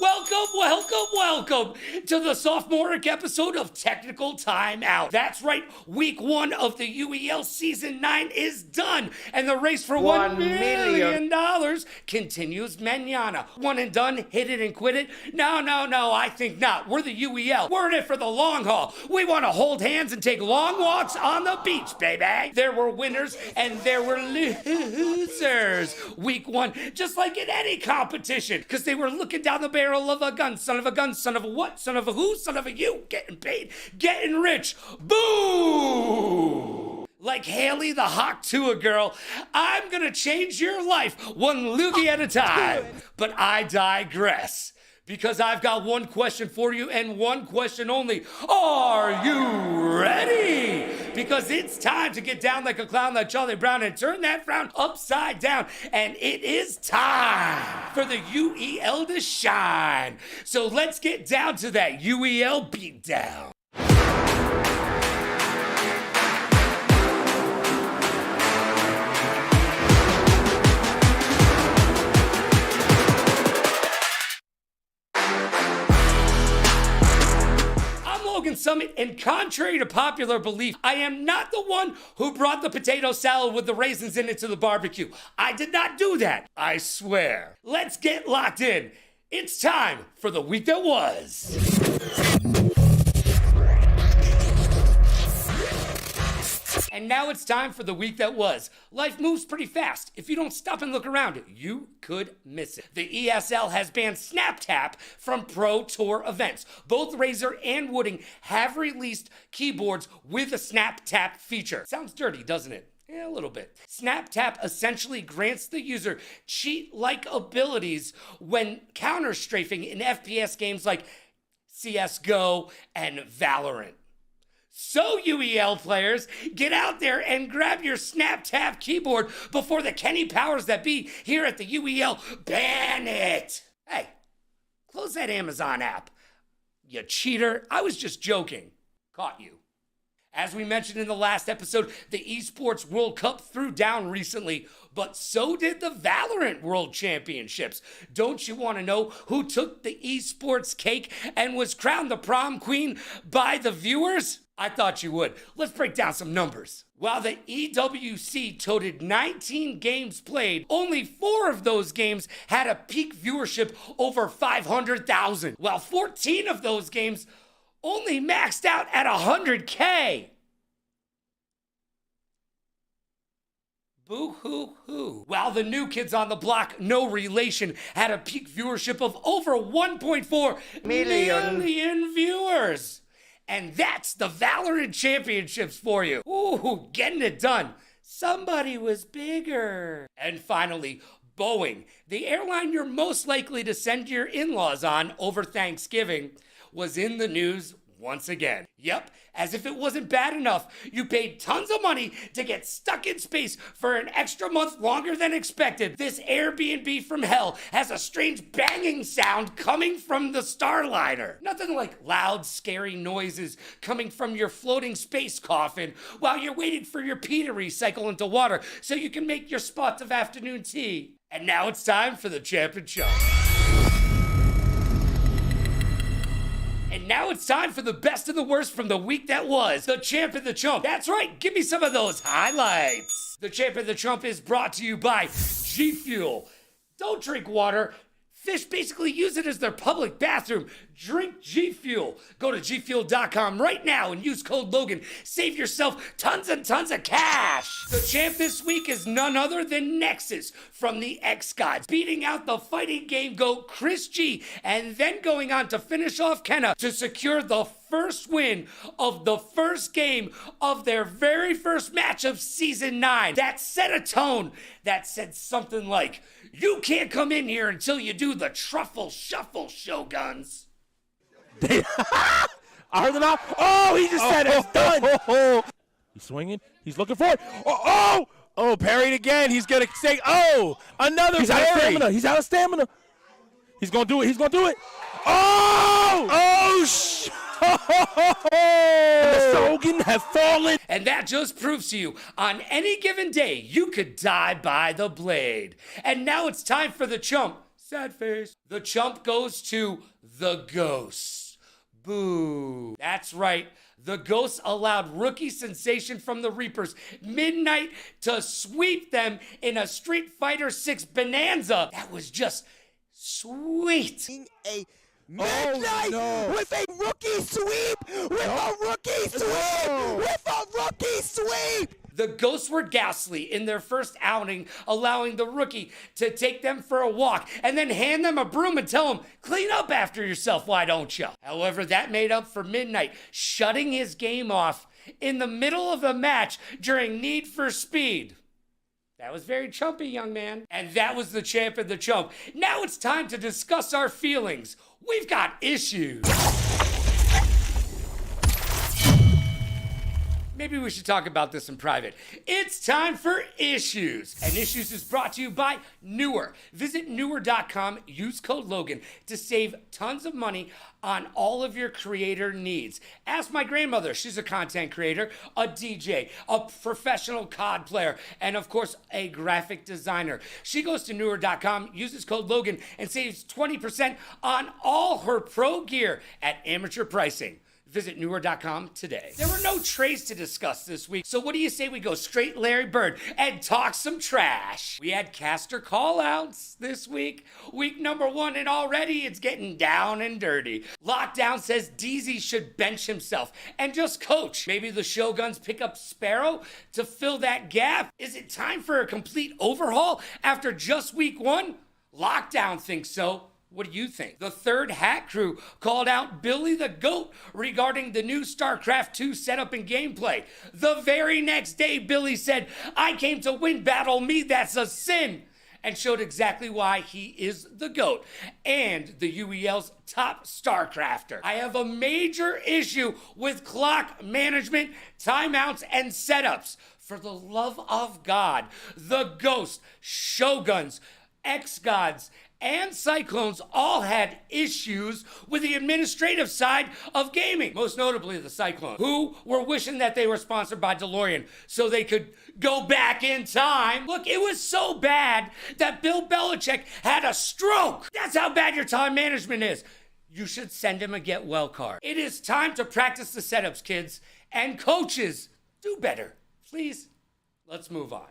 Welcome to the sophomoric episode of Technical Timeout. That's right, week 1 of the UEL Season 9 is done, and the race for $1 million continues mañana. One and done, hit it and quit it? No, I think not. We're the UEL. We're in it for the long haul. We want to hold hands and take long walks on the beach, baby. There were winners and there were losers. Week 1, just like in any competition, because they were looking down the barrel of a gun, son of a gun, son of a what, son of a who, son of a you, getting paid, getting rich, boo! Like Haley the Hawk to a girl, I'm gonna change your life one loogie at a time. But I digress, because I've got one question for you and one question only. Are you ready? Because it's time to get down like a clown like Charlie Brown and turn that frown upside down. And it is time for the UEL to shine. So let's get down to that UEL beatdown. Summit, and contrary to popular belief, I am not the one who brought the potato salad with the raisins in it to the barbecue. I did not do that, I swear. Let's get locked in. It's time for the week that was. And now it's time for the week that was. Life moves pretty fast. If you don't stop and look around, you could miss it. The ESL has banned SnapTap from Pro Tour events. Both Razer and Wooding have released keyboards with a SnapTap feature. Sounds dirty, doesn't it? Yeah, a little bit. SnapTap essentially grants the user cheat-like abilities when counter-strafing in FPS games like CSGO and Valorant. So, UEL players, get out there and grab your SnapTap keyboard before the Kenny powers that be here at the UEL ban it. Hey, close that Amazon app. You cheater. I was just joking. Caught you. As we mentioned in the last episode, the Esports World Cup threw down recently, but so did the Valorant World Championships. Don't you want to know who took the esports cake and was crowned the prom queen by the viewers? I thought you would. Let's break down some numbers. While the EWC toted 19 games played, only 4 of those games had a peak viewership over 500,000, while 14 of those games only maxed out at 100K. Boo-hoo-hoo. While the New Kids on the Block, no relation, had a peak viewership of over 1.4 million viewers. And that's the Valorant Championships for you. Ooh, getting it done. Somebody was bigger. And finally, Boeing, the airline you're most likely to send your in-laws on over Thanksgiving, was in the news once again. Yep, as if it wasn't bad enough, you paid tons of money to get stuck in space for an extra month longer than expected. This Airbnb from hell has a strange banging sound coming from the Starliner. Nothing like loud, scary noises coming from your floating space coffin while you're waiting for your pee to recycle into water so you can make your spots of afternoon tea. And now it's time for the Champ and Chump. And now it's time for the best and the worst from the week that was. The Champ and the Chump. That's right, give me some of those highlights. The Champ and the Chump is brought to you by G Fuel. Don't drink water. Fish basically use it as their public bathroom. Drink G Fuel. Go to gfuel.com right now and use code Logan. Save yourself tons and tons of cash. The champ this week is none other than Nexus from the X-Gods, beating out the fighting game GOAT Chris G, and then going on to finish off Kenna to secure the first win of the first game of their very first match of Season 9. That set a tone that said something like, "You can't come in here until you do the truffle shuffle, Shoguns." I heard the mouth. Oh, he just said it's done. He's swinging. He's looking for it. Oh, parried again. He's going to say, another He's parry. out of stamina. He's out of stamina. He's going to do it. He's going to do it. Oh, The Shogun have fallen. And that just proves to you, on any given day, you could die by the blade. And now it's time for the chump. Sad face. The chump goes to the Ghosts. Boo. That's right. The Ghosts allowed rookie sensation from the Reapers, Midnight, to sweep them in a Street Fighter 6 bonanza. That was just sweet. A Midnight with a rookie sweep! With a rookie sweep! With a rookie sweep! The Ghosts were ghastly in their first outing, allowing the rookie to take them for a walk and then hand them a broom and tell them, clean up after yourself, why don't you? However, that made up for Midnight shutting his game off in the middle of a match during Need for Speed. That was very chumpy, young man. And that was the champ and the chump. Now it's time to discuss our feelings. We've got issues. Maybe we should talk about this in private. It's time for Issues. And Issues is brought to you by Newer. Visit Newer.com, use code Logan to save tons of money on all of your creator needs. Ask my grandmother. She's a content creator, a DJ, a professional COD player, and of course, a graphic designer. She goes to Newer.com, uses code Logan, and saves 20% on all her pro gear at amateur pricing. Visit Newer.com today. There were no trades to discuss this week, so what do you say we go straight Larry Bird and talk some trash? We had caster call-outs this week. Week number 1, and already it's getting down and dirty. Lockdown says DZ should bench himself and just coach. Maybe the Shoguns pick up Sparrow to fill that gap? Is it time for a complete overhaul after just week 1? Lockdown thinks so. What do you think? The Third Hat Crew called out Billy the Goat regarding the new StarCraft 2 setup and gameplay. The very next day, Billy said, I came to win, battle me, that's a sin, and showed exactly why he is the GOAT and the UEL's top StarCrafter. I have a major issue with clock management, timeouts, and setups. For the love of God, the Ghost, Shoguns, X-Gods, and Cyclones all had issues with the administrative side of gaming. Most notably the Cyclones, who were wishing that they were sponsored by DeLorean so they could go back in time. Look, it was so bad that Bill Belichick had a stroke. That's how bad your time management is. You should send him a get well card. It is time to practice the setups, kids. And coaches, do better. Please, let's move on.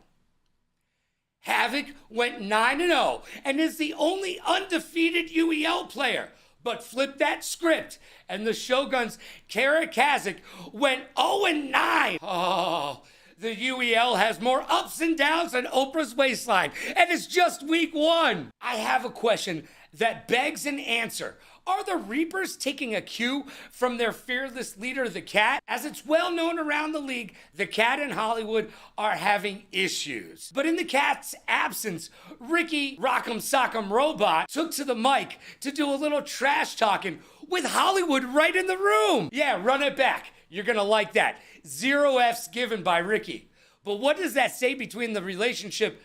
Havoc went 9-0 and is the only undefeated UEL player. But flip that script, and the Shoguns' Kara Kazik went 0-9. Oh, the UEL has more ups and downs than Oprah's waistline, and it's just week 1. I have a question that begs an answer. Are the Reapers taking a cue from their fearless leader, the Cat? As it's well known around the league, the Cat and Hollywood are having issues. But in the Cat's absence, Ricky Rock'em Sock'em Robot took to the mic to do a little trash talking with Hollywood right in the room. Yeah, run it back. You're gonna like that. 0 F's given by Ricky. But what does that say between the relationship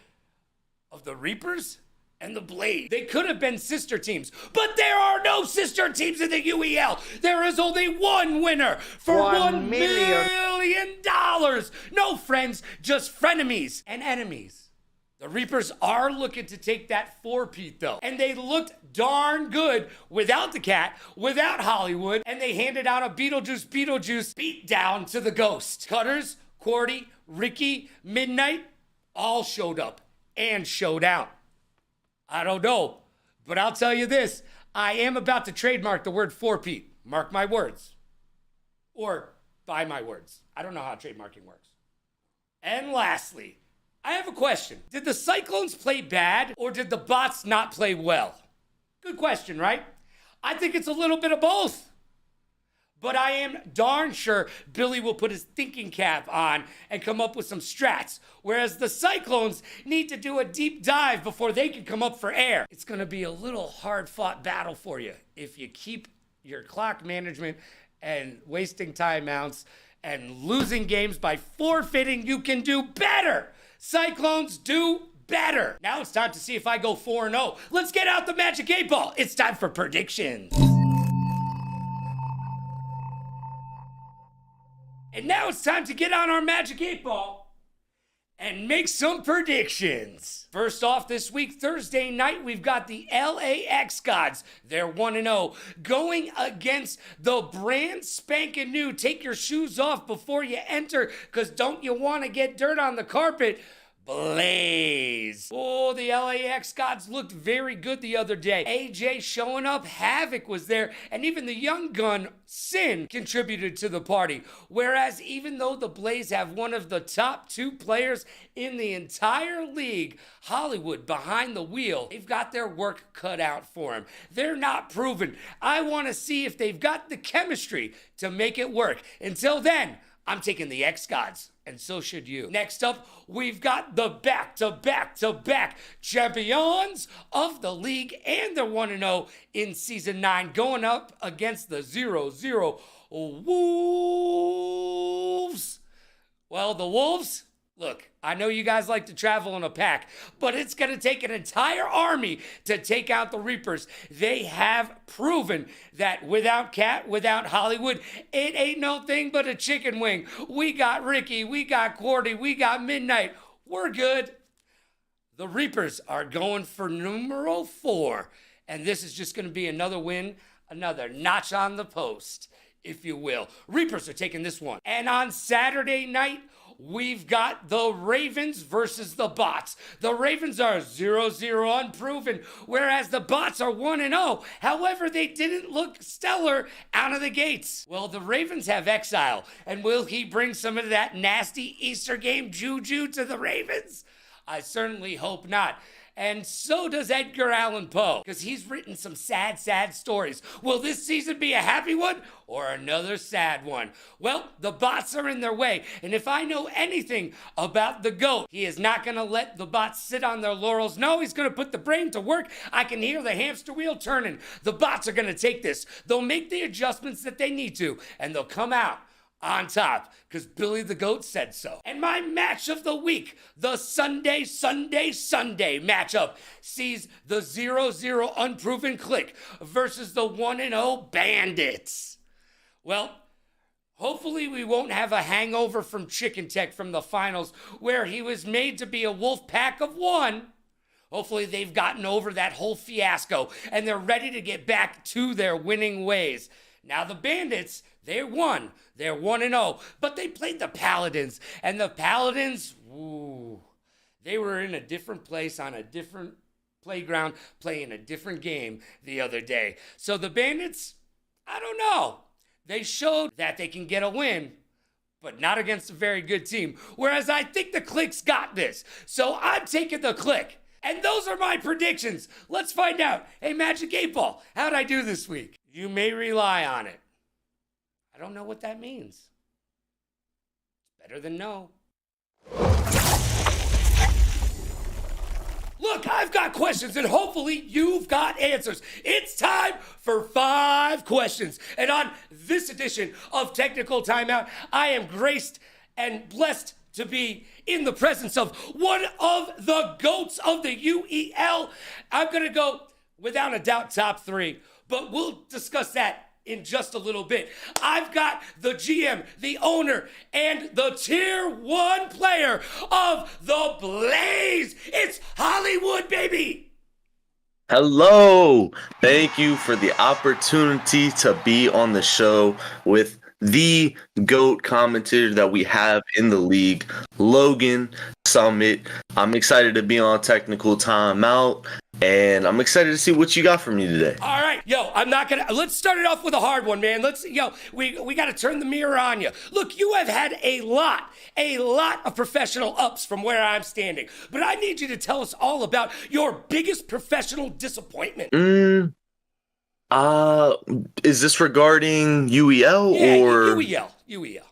of the Reapers and the Blade? They could have been sister teams, but there are no sister teams in the UEL. There is only one winner for $1 million. No friends, just frenemies and enemies. The Reapers are looking to take that 4-peat though, and they looked darn good without the Cat, without Hollywood, and they handed out a Beetlejuice beat down to the Ghost. Cutters, Quarty, Ricky, Midnight, all showed up and showed out. I don't know, but I'll tell you this. I am about to trademark the word 4-peat. Mark my words. Or buy my words. I don't know how trademarking works. And lastly, I have a question. Did the Cyclones play bad, or did the bots not play well? Good question, right? I think it's a little bit of both. But I am darn sure Billy will put his thinking cap on and come up with some strats, whereas the Cyclones need to do a deep dive before they can come up for air. It's going to be a little hard-fought battle for you if you keep your clock management and wasting timeouts and losing games by forfeiting. You can do better. Cyclones, do better. Now it's time to see if I go 4-0. Let's get out the Magic 8 Ball. It's time for predictions. And now it's time to get on our Magic 8 Ball and make some predictions. First off this week, Thursday night, we've got the LAX Gods. They're 1-0, going against the brand spanking new. Take your shoes off before you enter, because don't you want to get dirt on the carpet? Blaze. Oh, the LAX Gods looked very good the other day. AJ showing up, Havoc was there, and even the young gun, Sin, contributed to the party. Whereas even though the Blaze have one of the top 2 players in the entire league, Hollywood behind the wheel, they've got their work cut out for them. They're not proven. I want to see if they've got the chemistry to make it work. Until then, I'm taking the X Gods, and so should you. Next up, we've got the back-to-back-to-back champions of the league, and they're 1-0 in Season 9, going up against the 0-0 Wolves. Well, the Wolves, look, I know you guys like to travel in a pack, but it's going to take an entire army to take out the Reapers. They have proven that without Cat, without Hollywood, it ain't no thing but a chicken wing. We got Ricky, we got Cordy, we got Midnight. We're good. The Reapers are going for numero 4, and this is just going to be another win, another notch on the post, if you will. Reapers are taking this one. And on Saturday night, we've got the Ravens versus the Bots. The Ravens are 0-0 unproven, whereas the Bots are 1-0. However, they didn't look stellar out of the gates. Well, the Ravens have Exile, and will he bring some of that nasty Easter game juju to the Ravens? I certainly hope not. And so does Edgar Allan Poe, because he's written some sad, sad stories. Will this season be a happy one or another sad one? Well, the Bots are in their way, and if I know anything about the GOAT, he is not going to let the Bots sit on their laurels. No, he's going to put the brain to work. I can hear the hamster wheel turning. The Bots are going to take this. They'll make the adjustments that they need to, and they'll come out on top, because Billy the Goat said so. And my match of the week, the Sunday matchup, sees the 0-0 unproven clique versus the 1-0 Bandits. Well, hopefully we won't have a hangover from Chicken Tech from the finals, where he was made to be a wolf pack of one. Hopefully they've gotten over that whole fiasco, and they're ready to get back to their winning ways. Now the Bandits, they won. They're 1-0, but they played the Paladins, and the Paladins, they were in a different place on a different playground playing a different game the other day. So the Bandits, I don't know. They showed that they can get a win, but not against a very good team, whereas I think the Clique's got this. So I'm taking the Clique. And those are my predictions. Let's find out. Hey, Magic 8 Ball, how'd I do this week? You may rely on it. I don't know what that means. It's better than no. Look, I've got questions, and hopefully you've got answers. It's time for 5 questions. And on this edition of Technical Timeout, I am graced and blessed to be in the presence of one of the GOATs of the UEL. I'm going to go, without a doubt, top 3, but we'll discuss that in just a little bit. I've got the GM, the owner, and the Tier 1 player of the Blaze. It's Hollywood, baby. Hello. Thank you for the opportunity to be on the show with the GOAT commentator that we have in the league, Logan Summit. I'm excited to be on Technical Timeout, and I'm excited to see what you got for me today. All right, let's start it off with a hard one, man. We got to turn the mirror on you. Look, you have had a lot of professional ups from where I'm standing, but I need you to tell us all about your biggest professional disappointment. Is this regarding UEL or UEL?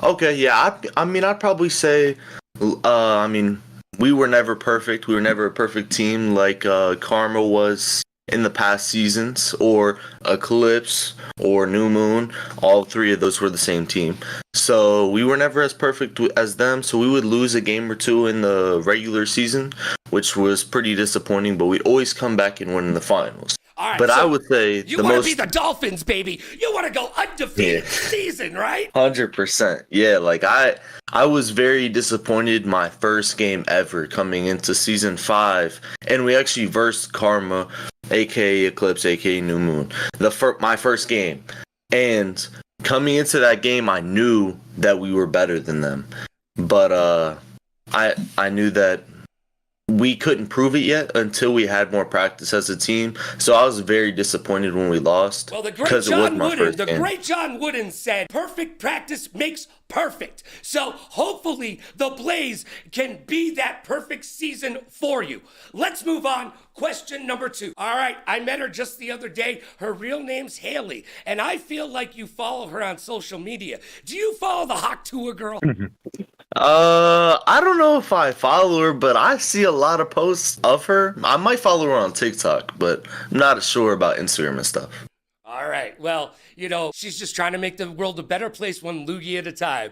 Okay, yeah. I'd probably say, we were never perfect. We were never a perfect team like Karma was in the past seasons, or Eclipse, or New Moon. All 3 of those were the same team. So we were never as perfect as them, so we would lose a game or 2 in the regular season, which was pretty disappointing, but we'd always come back and win in the finals. All right, But so I would say you the want to most be the Dolphins, baby. You want to go undefeated season, right? 100%. Yeah, like I was very disappointed my first game ever coming into season 5, and we actually versed Karma, aka Eclipse, aka New Moon. My first game. And coming into that game, I knew that we were better than them. But I knew that we couldn't prove it yet until we had more practice as a team. So I was very disappointed when we lost. Well, the great John Wooden said, perfect practice makes perfect. So hopefully the Blaze can be that perfect season for you. Let's move on. Question number 2. All right, I met her just the other day. Her real name's Haley, and I feel like you follow her on social media. Do you follow the Hawk Tour girl? I don't know if I follow her, but I see a lot of posts of her. I might follow her on TikTok, but I'm not sure about Instagram and stuff. All right. Well, she's just trying to make the world a better place one loogie at a time.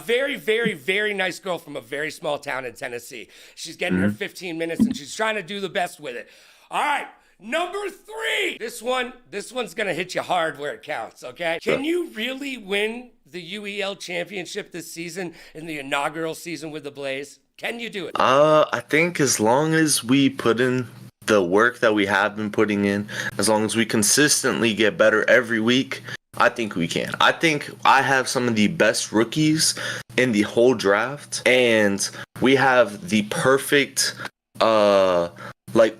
Very, very, very nice girl from a very small town in Tennessee. She's getting her 15 minutes, and she's trying to do the best with it. All right. Number 3. This one's going to hit you hard where it counts, okay? Can you really win the UEL championship this season in the inaugural season with the Blaze? Can you do it? I think as long as we put in the work that we have been putting in, as long as we consistently get better every week, I think we can. I think I have some of the best rookies in the whole draft, and we have the perfect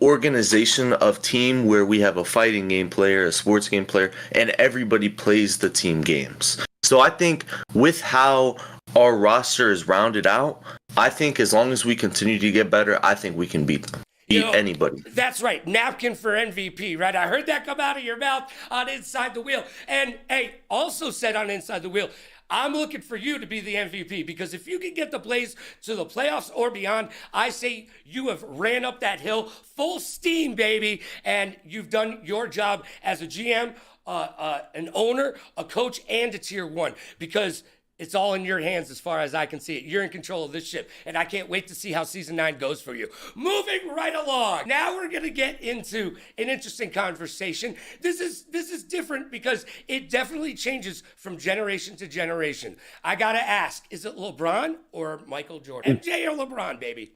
organization of team where we have a fighting game player, a sports game player, and everybody plays the team games. So I think with how our roster is rounded out, I think as long as we continue to get better, I think we can beat them. Anybody. That's right. Napkin for MVP, right? I heard that come out of your mouth on Inside the Wheel. And hey, also said on Inside the Wheel, I'm looking for you to be the MVP, because if you can get the Blaze to the playoffs or beyond, I say you have ran up that hill full steam, baby, and you've done your job as a GM, an owner, a coach, and a tier 1, because it's all in your hands as far as I can see it. You're in control of this ship, and I can't wait to see how Season 9 goes for you. Moving right along. Now we're going to get into an interesting conversation. This is different because it definitely changes from generation to generation. I got to ask, is it LeBron or Michael Jordan? MJ or LeBron, baby?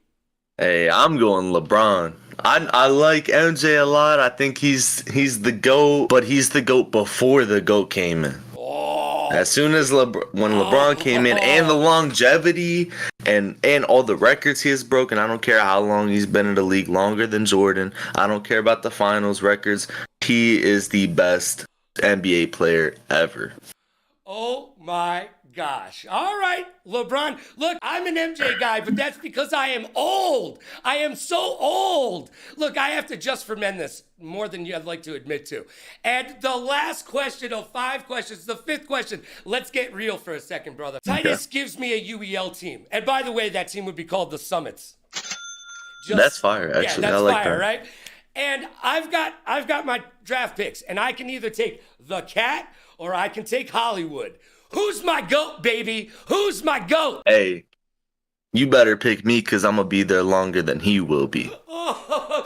Hey, I'm going LeBron. I like MJ a lot. I think he's the GOAT, but he's the GOAT before the GOAT came in. As soon as when LeBron came in, and the longevity and all the records he has broken, I don't care how long he's been in the league, longer than Jordan. I don't care about the finals records. He is the best NBA player ever. Oh my gosh. All right, LeBron. Look, I'm an MJ guy, but that's because I am old. I am so old. Look, I have to just for men this more than I'd like to admit to. And the last question of 5 questions, the 5th question. Let's get real for a second, brother. Titus gives me a UEL team. And by the way, that team would be called the Summits. That's fire, actually. Yeah, that's I like fire, that. right? And I've got my draft picks, and I can either take the Cat or I can take Hollywood. Who's my GOAT, baby? Who's my GOAT? Hey, you better pick me, because I'm going to be there longer than he will be.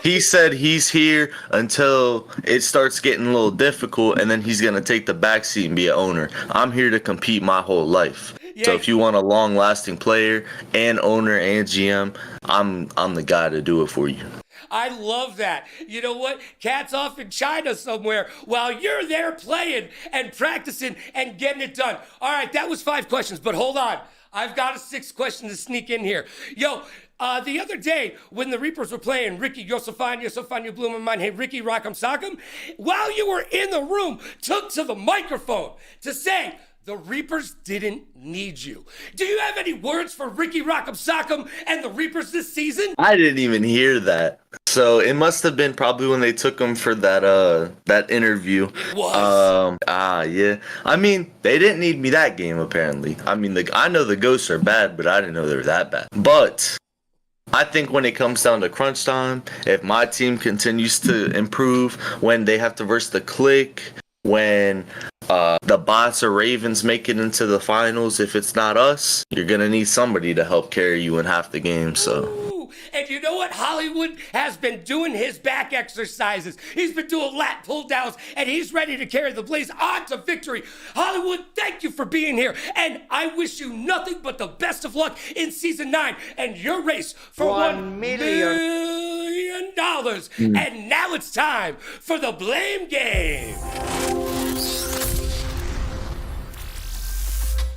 He said he's here until it starts getting a little difficult, and then he's going to take the backseat and be an owner. I'm here to compete my whole life. Yeah. So if you want a long-lasting player and owner and GM, I'm the guy to do it for you. I love that. You know what? Cat's off in China somewhere while you're there playing and practicing and getting it done. All right, that was 5 questions, but hold on. I've got a 6th question to sneak in here. Yo, the other day when the Reapers were playing Ricky Yosefan, you blew my mind. Hey, Ricky Rock'em Sock'em, while you were in the room, took to the microphone to say, the Reapers didn't need you. Do you have any words for Ricky Rock'em Sock'em and the Reapers this season? I didn't even hear that. So it must have been probably when they took him for that interview. It was. Yeah. I mean, they didn't need me that game, apparently. I mean, I know the Ghosts are bad, but I didn't know they were that bad. But I think when it comes down to crunch time, if my team continues to improve, when they have to verse the Click, when the Bots or Ravens make it into the finals, if it's not us, you're going to need somebody to help carry you in half the game. So And you know what? Hollywood has been doing his back exercises. He's been doing lat pull downs, and he's ready to carry the Blaze on to victory. Hollywood, thank you for being here. And I wish you nothing but the best of luck in season 9 and your race for $1 million. And now it's time for the blame game.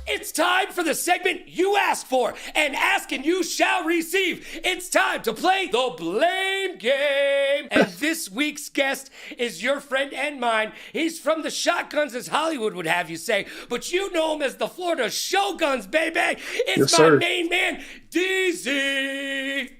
It's time for the segment you asked for, and ask and you shall receive. It's time to play the blame game. And this week's guest is your friend and mine. He's from the Shotguns, as Hollywood would have you say, but you know him as the Florida Shoguns, baby. It's my main man, DZ.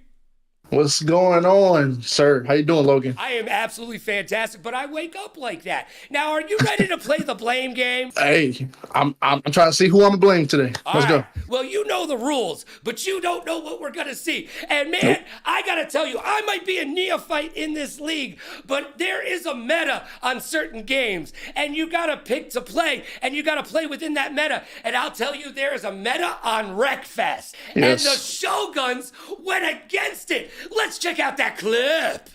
What's going on, sir? How you doing, Logan? I am absolutely fantastic, but I wake up like that. Now, are you ready to play the blame game? Hey, I'm trying to see who I'm gonna blame today. Let's go. Well, you know the rules, but you don't know what we're gonna see. And man, I gotta tell you, I might be a neophyte in this league, but there is a meta on certain games, and you gotta pick to play, and you gotta play within that meta. And I'll tell you, there is a meta on Wreckfest, and the Shoguns went against it. Let's check out that clip.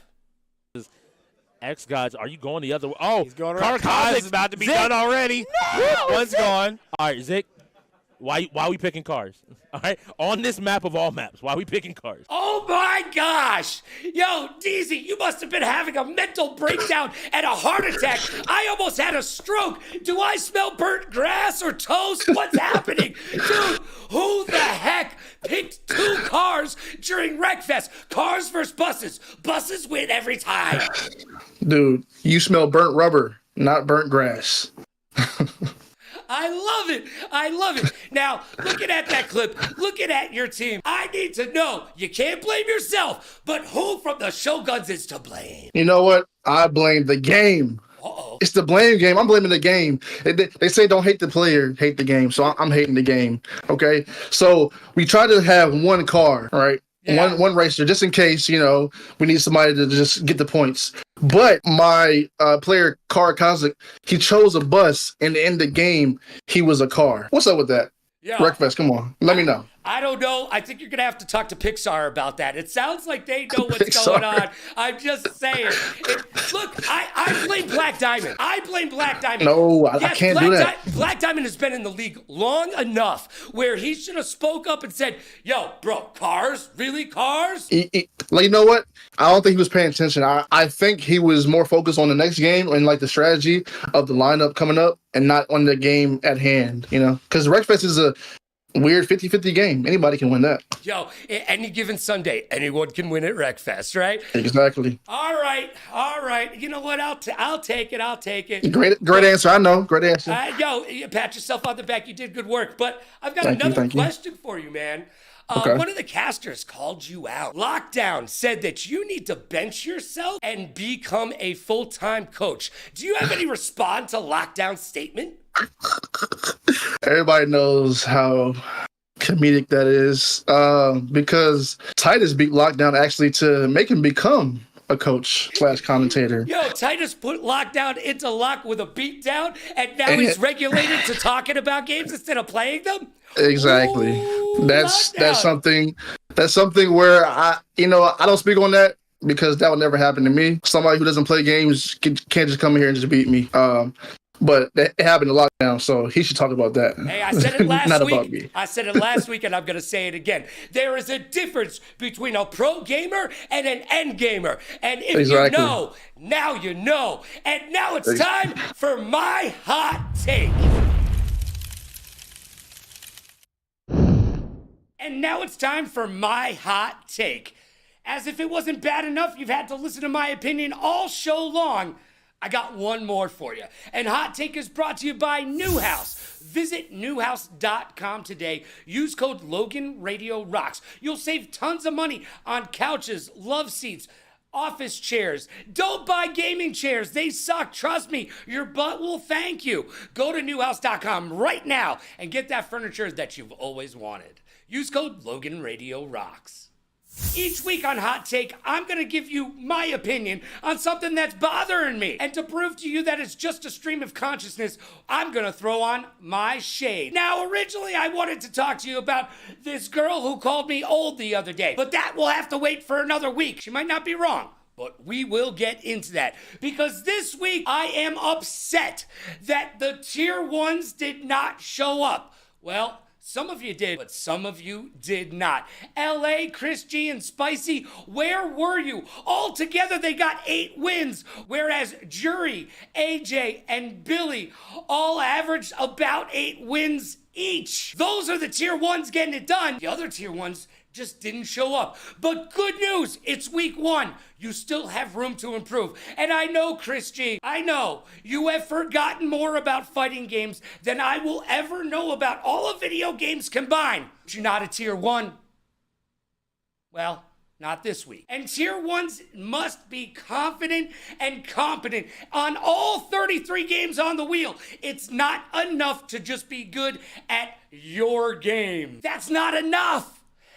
X guys, are you going the other way? Oh, He's going around. Cars is about to be done already. No, one's gone. All right, Zick, why are we picking cars? All right, on this map of all maps, why are we picking cars? Oh my gosh! Yo, DZ, you must have been having a mental breakdown and a heart attack. I almost had a stroke. Do I smell burnt grass or toast? What's happening? Dude, who the heck picked 2 cars during Wreckfest? Cars versus buses. Buses win every time. Dude, you smell burnt rubber, not burnt grass. I love it. I love it. Now, looking at that clip, looking at your team, I need to know, you can't blame yourself, but who from the Shoguns is to blame? You know what? I blame the game. Uh-oh. It's the blame game. I'm blaming the game. They say don't hate the player, hate the game. So I'm hating the game. Okay. So we try to have one car, right? Yeah. One racer, just in case, you know, we need somebody to just get the points. But my player, Car Cosmic, he chose a bus, and in the game, he was a car. What's up with that? Yeah. Wreckfest, come on. Let me know. I don't know. I think you're going to have to talk to Pixar about that. It sounds like they know what's going on. I'm just saying. Look, I blame Black Diamond. I blame Black Diamond. No, I can't do that. Black Diamond has been in the league long enough where he should have spoke up and said, yo, bro, cars? Really, cars? Like, you know what? I don't think he was paying attention. I think he was more focused on the next game and, like, the strategy of the lineup coming up and not on the game at hand, you know? Because Wreckfest is a weird 50-50 game. Anybody can win that. Yo, any given Sunday, anyone can win at Wreckfest, right? Exactly. All right. You know what? I'll take it. Great answer. I know. Great answer. Yo, you pat yourself on the back. You did good work. But I've got another question for you, man. Okay. One of the casters called you out. Lockdown said that you need to bench yourself and become a full-time coach. Do you have any response to Lockdown's statement? Everybody knows how comedic that is, because Titus beat Lockdown actually to make him become a coach / commentator. Yo, Titus put Lockdown into lock with a beatdown, and now he's regulated to talking about games instead of playing them? Exactly. Ooh, that's something where I don't speak on that because that would never happen to me. Somebody who doesn't play games can't just come in here and just beat me. But it happened a lot now, so he should talk about that. Hey, I said it last Not week. About me. I said it last week, and I'm going to say it again. There is a difference between a pro gamer and an end gamer. And if you know, now you know. And now it's time for my hot take. And now it's time for my hot take. As if it wasn't bad enough, you've had to listen to my opinion all show long. I got one more for you. And Hot Take is brought to you by Newhouse. Visit newhouse.com today. Use code LoganRadioRocks. You'll save tons of money on couches, love seats, office chairs. Don't buy gaming chairs. They suck. Trust me. Your butt will thank you. Go to newhouse.com right now and get that furniture that you've always wanted. Use code LoganRadioRocks. Each week on Hot Take, I'm gonna give you my opinion on something that's bothering me. And to prove to you that it's just a stream of consciousness, I'm gonna throw on my shade. Now, originally I wanted to talk to you about this girl who called me old the other day, but that will have to wait for another week. She might not be wrong, but we will get into that. Because this week, I am upset that the tier 1s did not show up. Well, some of you did, but some of you did not. LA, Chris G, and Spicy, where were you? All together, they got 8 wins, whereas Jury, AJ, and Billy all averaged about 8 wins each. Those are the tier 1s getting it done. The other tier 1s just didn't show up. But good news, it's week 1. You still have room to improve. And I know, Chris G, I know you have forgotten more about fighting games than I will ever know about all of video games combined. But you're not a tier 1. Well, not this week. And tier 1s must be confident and competent on all 33 games on the wheel. It's not enough to just be good at your game. That's not enough.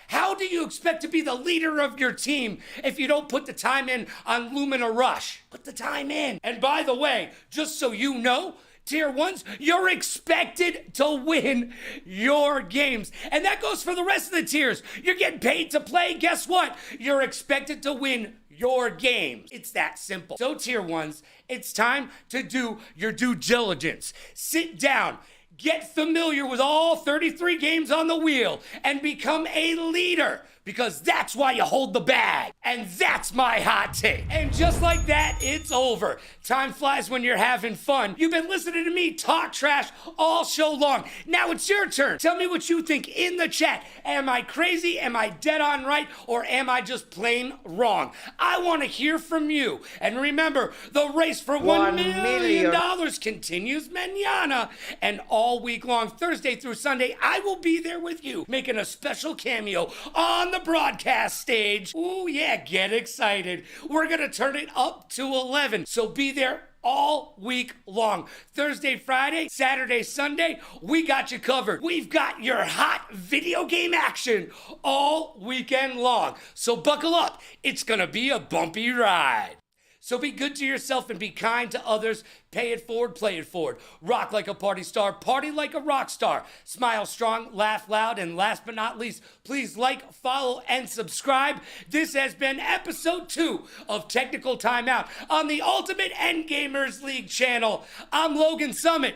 How do you expect to be the leader of your team if you don't put the time in on Lumina Rush? Put the time in. And by the way, just so you know, tier 1s, you're expected to win your games. And that goes for the rest of the tiers. You're getting paid to play. Guess what? You're expected to win your games. It's that simple. So tier 1s, it's time to do your due diligence. Sit down. Get familiar with all 33 games on the wheel and become a leader, because that's why you hold the bag. And that's my hot take. And just like that, it's over. Time flies when you're having fun. You've been listening to me talk trash all show long. Now it's your turn. Tell me what you think in the chat. Am I crazy? Am I dead on right? Or am I just plain wrong? I want to hear from you. And remember, the race for $1 million continues mañana. And all week long, Thursday through Sunday, I will be there with you, making a special cameo on the broadcast stage. Ooh, yeah, get excited. We're gonna turn it up to 11, so be there all week long. Thursday, Friday, Saturday, Sunday, we got you covered. We've got your hot video game action all weekend long. So buckle up. It's gonna be a bumpy ride. So be good to yourself and be kind to others. Pay it forward, play it forward. Rock like a party star, party like a rock star. Smile strong, laugh loud, and last but not least, please like, follow, and subscribe. This has been episode 2 of Technical Timeout on the Ultimate Endgamers League channel. I'm Logan Summit.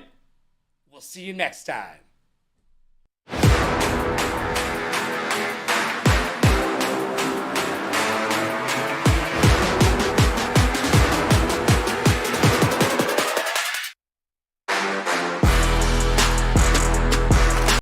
We'll see you next time.